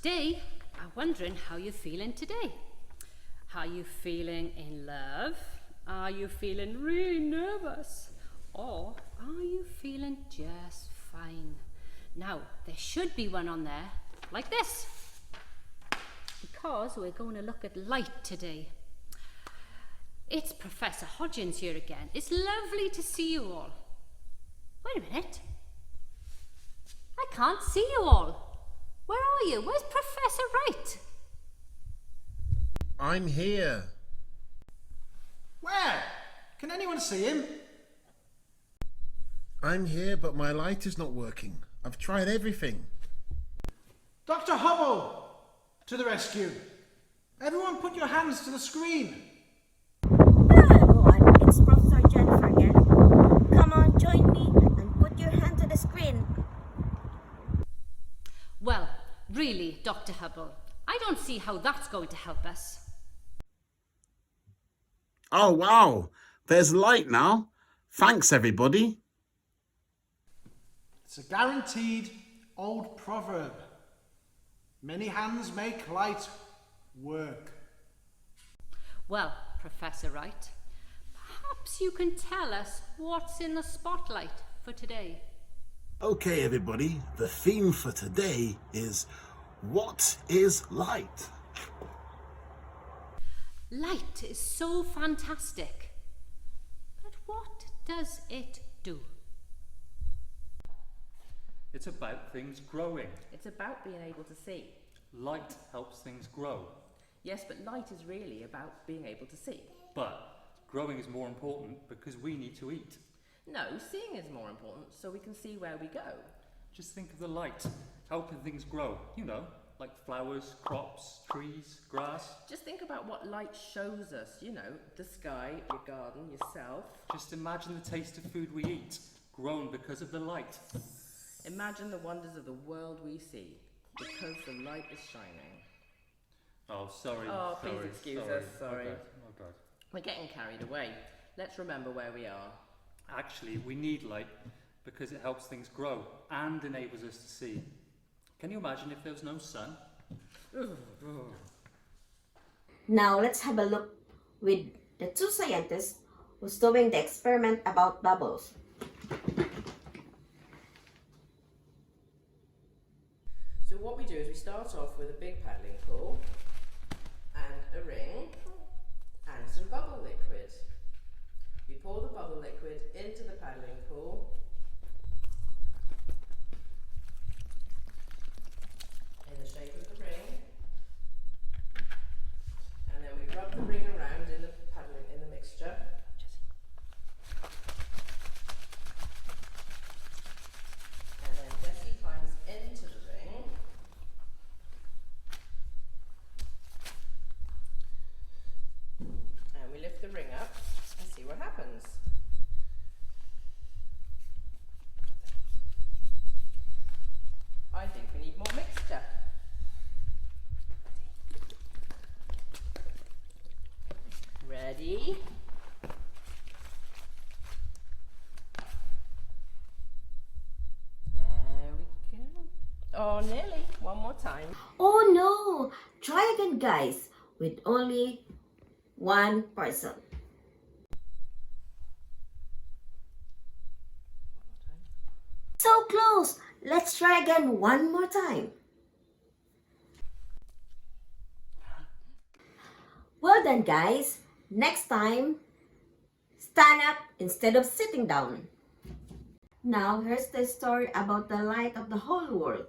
Today, I'm wondering how you're feeling today. Are you feeling in love? Are you feeling really nervous? Or are you feeling just fine? Now, there should be one on there, like this. Because we're going to look at light today. It's Professor Hodgins here again. It's lovely to see you all. Wait a minute. I can't see you all. Where are you? Where's Professor Wright? I'm here. Where? Can anyone see him? I'm here, but my light is not working. I've tried everything. Dr. Hubble! To the rescue. Everyone put your hands to the screen. Hello everyone, it's Professor Jennifer again. Come on, join me and put your hand to the screen. Well, really, Dr. Hubble, I don't see how that's going to help us. Oh, wow. There's light now. Thanks, everybody. It's a guaranteed old proverb. Many hands make light work. Well, Professor Wright, perhaps you can tell us what's in the spotlight for today. Okay, everybody. The theme for today is, what is light? Light is so fantastic. But what does it do? It's about things growing. It's about being able to see. Light helps things grow. Yes, but light is really about being able to see. But growing is more important because we need to eat. No, seeing is more important so we can see where we go. Just think of the light, helping things grow. You know, like flowers, crops, trees, grass. Just think about what light shows us, you know, the sky, your garden, yourself. Just imagine the taste of food we eat, grown because of the light. Imagine the wonders of the world we see, because the light is shining. Oh, sorry. Oh, please sorry, excuse sorry. us, sorry. My bad. We're getting carried away. Let's remember where we are. Actually, we need light because it helps things grow and enables us to see. Can you imagine if there was no sun? Now let's have a look with the two scientists who's doing the experiment about bubbles. So what we do is we start off with a big paddling pool and a ring and some bubble liquid. We pour the bubble liquid into the paddling pool in the shape of the ring, and then we rub the ring around in the mixture. And then Jessie climbs into the ring. And we lift the ring up and see what happens. I think we need more mixture. Ready? There we go. Oh, nearly. One more time. Oh no! Try again guys, with only one person. So close! Let's try again one more time. Well done guys. Next time, stand up instead of sitting down. Now here's the story about the light of the whole world.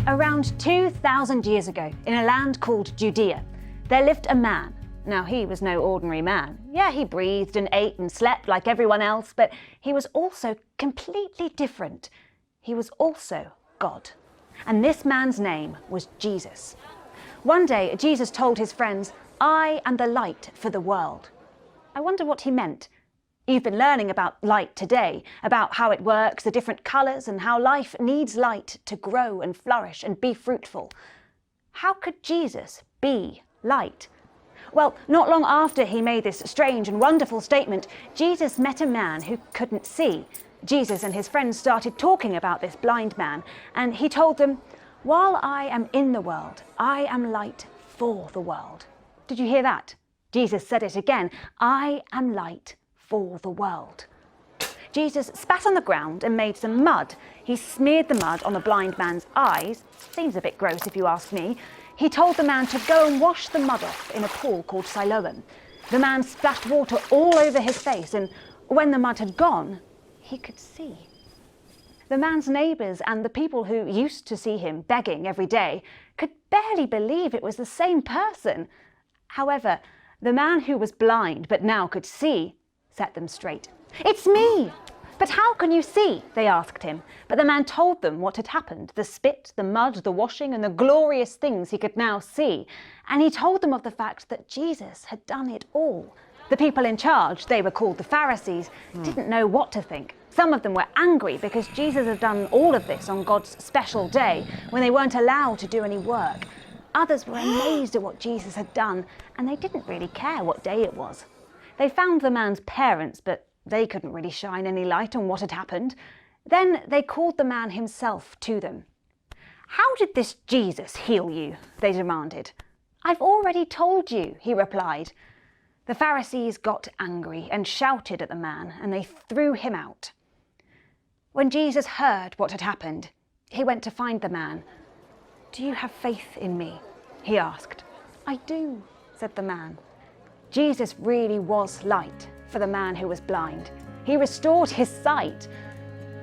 Around 2,000 years ago, in a land called Judea, there lived a man. Now, he was no ordinary man. Yeah, he breathed and ate and slept like everyone else, but he was also completely different. He was also God. And this man's name was Jesus. One day, Jesus told his friends, "I am the light for the world." I wonder what he meant. You've been learning about light today, about how it works, the different colours, and how life needs light to grow and flourish and be fruitful. How could Jesus be light? Well, not long after he made this strange and wonderful statement, Jesus met a man who couldn't see. Jesus and his friends started talking about this blind man, and he told them, "While I am in the world, I am light for the world." Did you hear that? Jesus said it again. I am light for the world. Jesus spat on the ground and made some mud. He smeared the mud on the blind man's eyes. Seems a bit gross if you ask me. He told the man to go and wash the mud off in a pool called Siloam. The man splashed water all over his face, and when the mud had gone, he could see. The man's neighbours and the people who used to see him begging every day could barely believe it was the same person. However, the man who was blind but now could see set them straight. "It's me!" "But how can you see?" they asked him. But the man told them what had happened, the spit, the mud, the washing, and the glorious things he could now see. And he told them of the fact that Jesus had done it all. The people in charge, they were called the Pharisees, didn't know what to think. Some of them were angry because Jesus had done all of this on God's special day when they weren't allowed to do any work. Others were amazed at what Jesus had done, and they didn't really care what day it was. They found the man's parents, but they couldn't really shine any light on what had happened. Then they called the man himself to them. "How did this Jesus heal you?" they demanded. "I've already told you," he replied. The Pharisees got angry and shouted at the man, and they threw him out. When Jesus heard what had happened, he went to find the man. "Do you have faith in me?" he asked. "I do," said the man. Jesus really was light for the man who was blind. He restored his sight.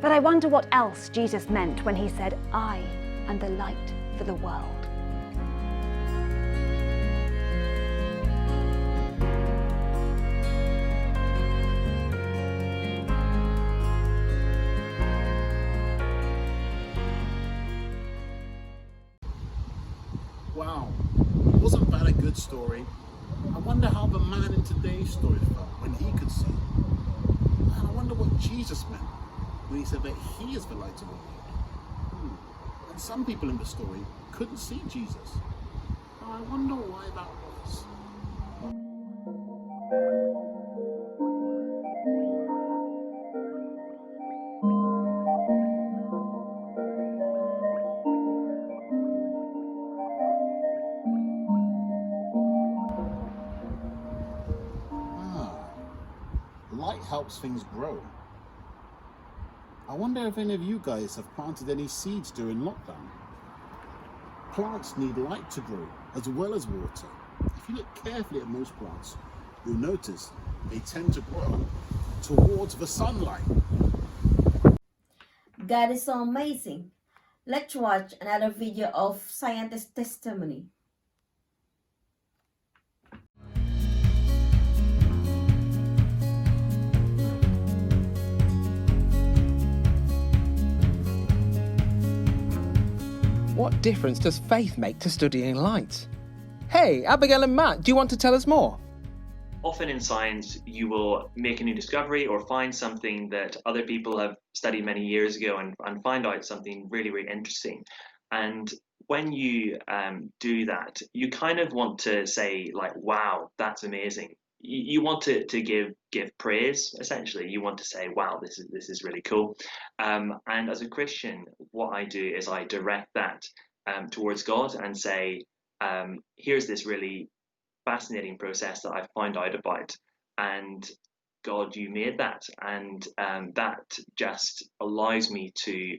But I wonder what else Jesus meant when he said, "I am the light for the world." Wow, wasn't that a good story? I wonder how the man in today's story felt when he could see. And I wonder what Jesus meant when he said that he is the light of the world. And some people in the story couldn't see Jesus. Now I wonder why that was. Light helps things grow. I wonder if any of you guys have planted any seeds during lockdown. Plants need light to grow as well as water. If you look carefully at most plants, you'll notice they tend to grow towards the sunlight. God is so amazing. Let's watch another video of scientist testimony. What difference does faith make to studying light? Hey, Abigail and Matt, do you want to tell us more? Often in science, you will make a new discovery or find something that other people have studied many years ago and find out something really, really interesting. And when you do that, you kind of want to say, like, wow, that's amazing. You want to give praise, essentially. You want to say, wow, this is really cool. And as a Christian, what I do is I direct that towards God and say, here's this really fascinating process that I found out about, and God, you made that, and that just allows me to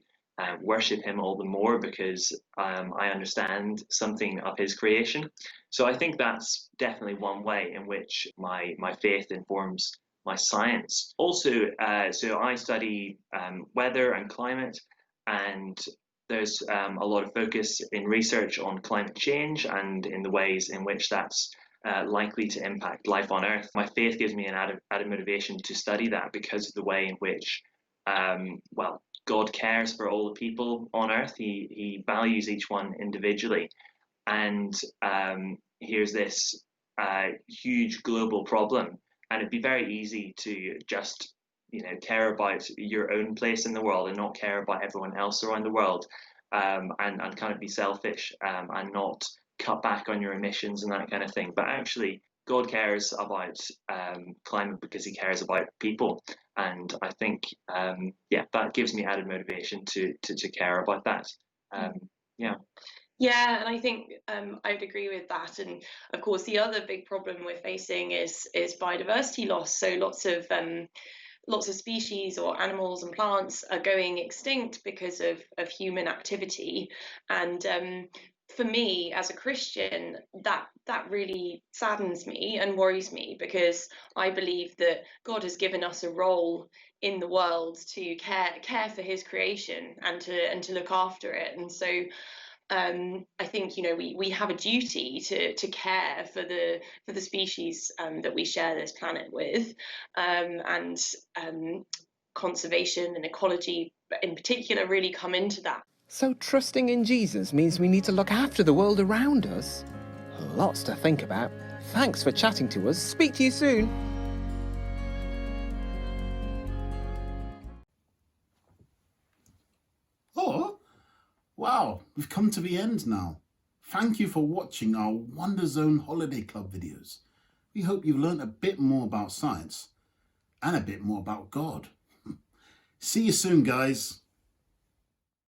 worship him all the more because I understand something of his creation. So I think that's definitely one way in which my faith informs my science. Also, so I study weather and climate, and there's a lot of focus in research on climate change and in the ways in which that's likely to impact life on Earth. My faith gives me an added motivation to study that because of the way in which, well, God cares for all the people on Earth. He values each one individually. And here's this huge global problem. And it'd be very easy to just, care about your own place in the world and not care about everyone else around the world, and kind of be selfish and not cut back on your emissions and that kind of thing. But actually, God cares about climate because he cares about people. And I think, that gives me added motivation to care about that. Yeah. Yeah, and I think I'd agree with that. And of course, the other big problem we're facing is biodiversity loss. So lots of species or animals and plants are going extinct because of human activity. And for me, as a Christian, that really saddens me and worries me, because I believe that God has given us a role in the world to care for His creation and to look after it. And so I think we have a duty to care for the species that we share this planet with, and conservation and ecology in particular really come into that. So trusting in Jesus means we need to look after the world around us? Lots to think about. Thanks for chatting to us. Speak to you soon. Oh, wow, we've come to the end now. Thank you for watching our Wonder Zone Holiday Club videos. We hope you've learned a bit more about science and a bit more about God. See you soon, guys.